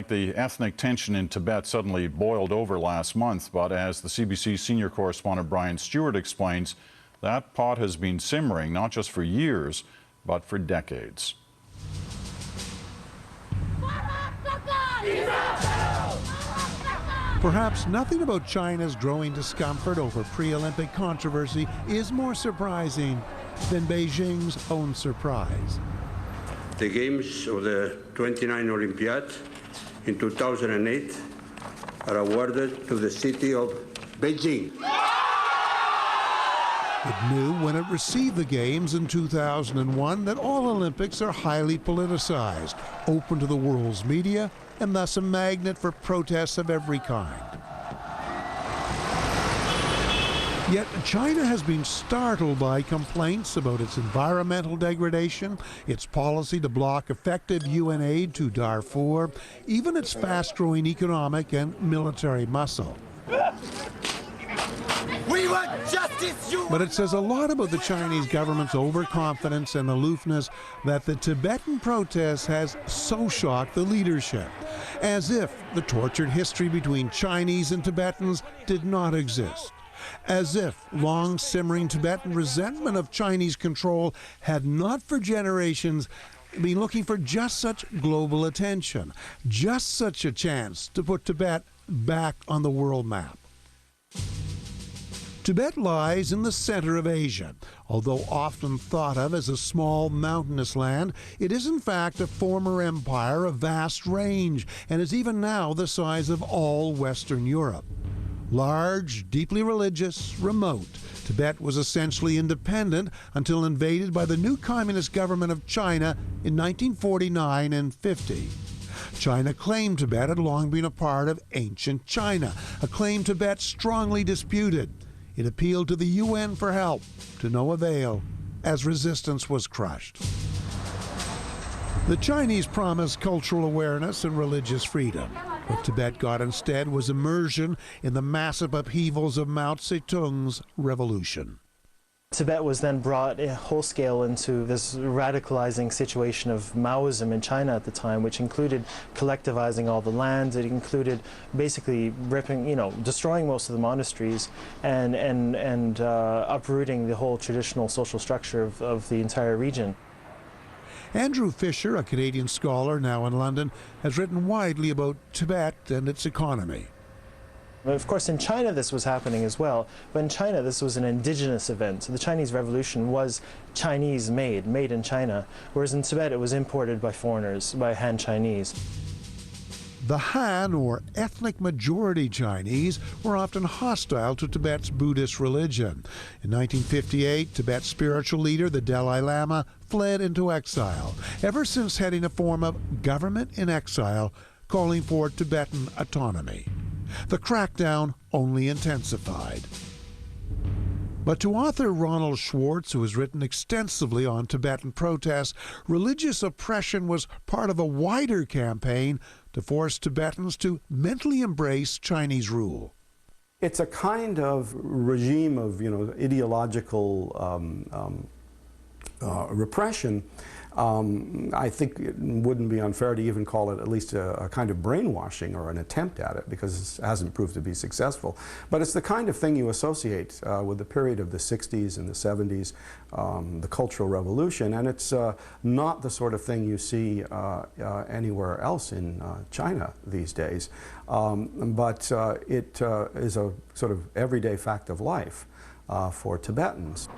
the ethnic tension in Tibet suddenly boiled over last month, but as the CBC senior correspondent Brian Stewart explains, that pot has been simmering not just for years, but for decades. Perhaps nothing about China's growing discomfort over pre-Olympic controversy is more surprising than Beijing's own surprise. The games of the 29 Olympiad in 2008 are awarded to the city of Beijing. It knew when it received the Games in 2001 that all Olympics are highly politicized, open to the world's media, and thus a magnet for protests of every kind. Yet China has been startled by complaints about its environmental degradation, its policy to block effective UN aid to Darfur, even its fast-growing economic and military muscle. We want justice, But it says a lot about the Chinese government's overconfidence and aloofness that the Tibetan protest has so shocked the leadership, as if the tortured history between Chinese and Tibetans did not exist. As if long-simmering Tibetan resentment of Chinese control had not for generations been looking for just such global attention, just such a chance to put Tibet back on the world map. Tibet lies in the center of Asia. Although often thought of as a small mountainous land, it is in fact a former empire of vast range and is even now the size of all Western Europe. Large, deeply religious, remote, Tibet was essentially independent until invaded by the new communist government of China in 1949 and 50. China claimed Tibet had long been a part of ancient China, a claim Tibet strongly disputed. It appealed to the UN for help, to no avail, as resistance was crushed. The Chinese promised cultural awareness and religious freedom. What Tibet got instead was immersion in the massive upheavals of Mao Zedong's revolution. Tibet was then brought whole scale into this radicalizing situation of Maoism in China at the time, which included collectivizing all the land. It included basically destroying most of the monasteries and uprooting the whole traditional social structure of the entire region. Andrew Fisher, a Canadian scholar now in London, has written widely about Tibet and its economy. Of course, in China this was happening as well, but in China this was an indigenous event. So the Chinese Revolution was Chinese-made, made in China, whereas in Tibet it was imported by foreigners, by Han Chinese. The Han, or ethnic majority Chinese, were often hostile to Tibet's Buddhist religion. In 1958, Tibet's spiritual leader, the Dalai Lama, fled into exile, ever since heading a form of government in exile, calling for Tibetan autonomy. The crackdown only intensified. But to author Ronald Schwartz, who has written extensively on Tibetan protests, religious oppression was part of a wider campaign to force Tibetans to mentally embrace Chinese rule. It's a kind of regime of, ideological repression. I think it wouldn't be unfair to even call it at least a kind of brainwashing or an attempt at it, because it hasn't proved to be successful. But it's the kind of thing you associate with the period of the 60s and the 70s, the Cultural Revolution, and it's not the sort of thing you see anywhere else in China these days. But it is a sort of everyday fact of life for Tibetans.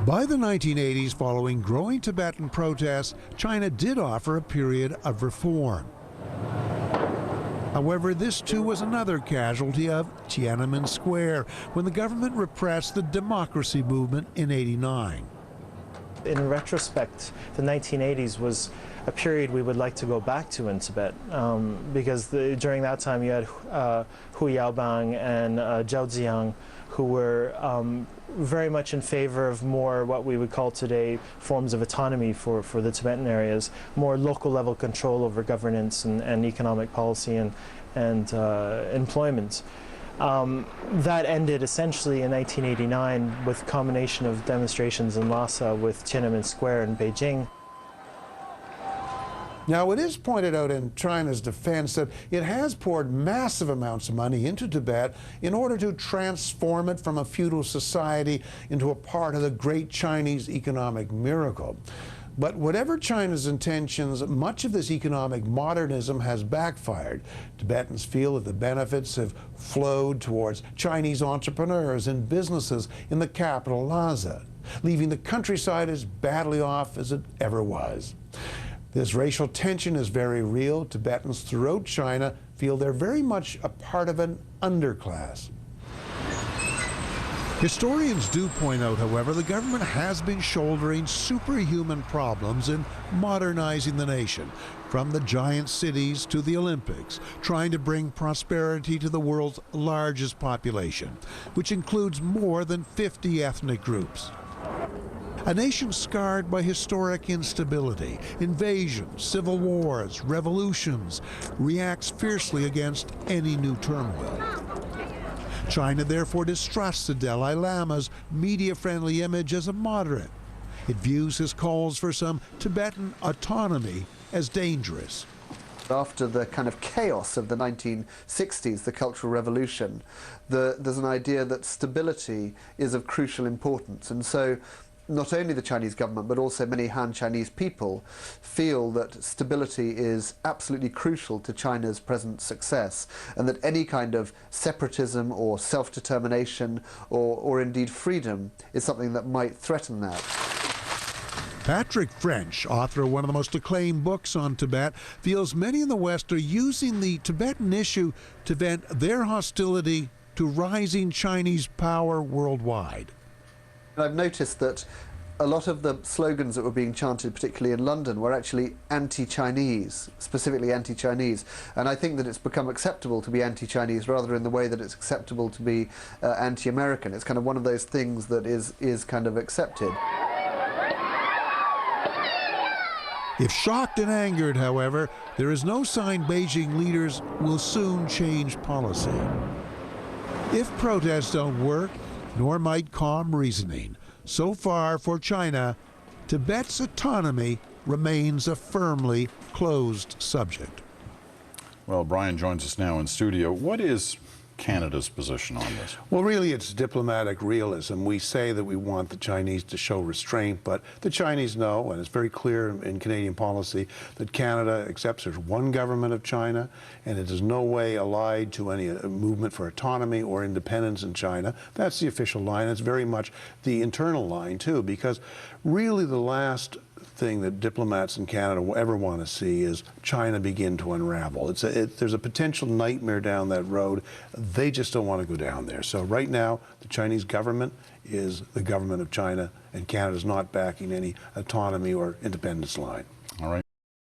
By the 1980s, following growing Tibetan protests, China did offer a period of reform. However, this too was another casualty of Tiananmen Square, when the government repressed the democracy movement in '89. In retrospect, the 1980s was a period we would like to go back to in Tibet, because during that time you had Hu Yaobang and Zhao Ziyang, who were very much in favor of more what we would call today forms of autonomy for the Tibetan areas, more local level control over governance and economic policy and employment. That ended essentially in 1989 with a combination of demonstrations in Lhasa with Tiananmen Square in Beijing. Now, it is pointed out in China's defense that it has poured massive amounts of money into Tibet in order to transform it from a feudal society into a part of the great Chinese economic miracle. But whatever China's intentions, much of this economic modernism has backfired. Tibetans feel that the benefits have flowed towards Chinese entrepreneurs and businesses in the capital, Lhasa, leaving the countryside as badly off as it ever was. This racial tension is very real. Tibetans throughout China feel they're very much a part of an underclass. Historians do point out, however, the government has been shouldering superhuman problems in modernizing the nation, from the giant cities to the Olympics, trying to bring prosperity to the world's largest population, which includes more than 50 ethnic groups. A nation scarred by historic instability, invasions, civil wars, revolutions, reacts fiercely against any new turmoil. China therefore distrusts the Dalai Lama's media-friendly image as a moderate. It views his calls for some Tibetan autonomy as dangerous. After the kind of chaos of the 1960s, the Cultural Revolution, there's an idea that stability is of crucial importance. And so not only the Chinese government, but also many Han Chinese people feel that stability is absolutely crucial to China's present success, and that any kind of separatism or self-determination or indeed freedom is something that might threaten that. Patrick French, author of one of the most acclaimed books on Tibet, feels many in the West are using the Tibetan issue to vent their hostility to rising Chinese power worldwide. I've noticed that a lot of the slogans that were being chanted, particularly in London, were actually anti-Chinese, specifically anti-Chinese. And I think that it's become acceptable to be anti-Chinese rather in the way that it's acceptable to be anti-American. It's kind of one of those things that is kind of accepted. If shocked and angered, however, there is no sign Beijing leaders will soon change policy. If protests don't work, nor might calm reasoning. So far for China, Tibet's autonomy remains a firmly closed subject. Well, Brian joins us now in studio. What is Canada's position on this? Well, really, it's diplomatic realism. We say that we want the Chinese to show restraint, but the Chinese know, and it's very clear in Canadian policy, that Canada accepts there's one government of China, and it is no way allied to any movement for autonomy or independence in China. That's the official line. It's very much the internal line, too, because really the last thing that diplomats in Canada will ever want to see is China begin to unravel. There's a potential nightmare down that road. They just don't want to go down there. So right now, the Chinese government is the government of China, and Canada's not backing any autonomy or independence line.